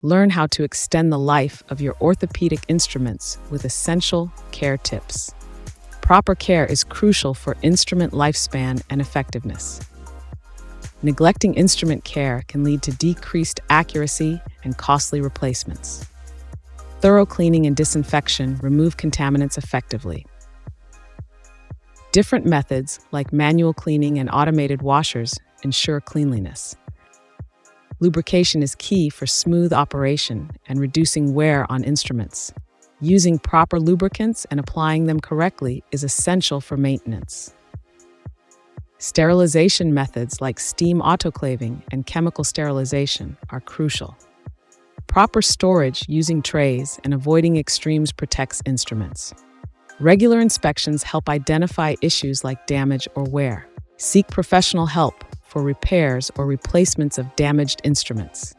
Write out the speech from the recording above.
Learn how to extend the life of your orthopedic instruments with essential care tips. Proper care is crucial for instrument lifespan and effectiveness. Neglecting instrument care can lead to decreased accuracy and costly replacements. Thorough cleaning and disinfection remove contaminants effectively. Different methods, like manual cleaning and automated washers, ensure cleanliness. Lubrication is key for smooth operation and reducing wear on instruments. Using proper lubricants and applying them correctly is essential for maintenance. Sterilization methods like steam autoclaving and chemical sterilization are crucial. Proper storage using trays and avoiding extremes protects instruments. Regular inspections help identify issues like damage or wear. Seek professional help for repairs or replacements of damaged instruments.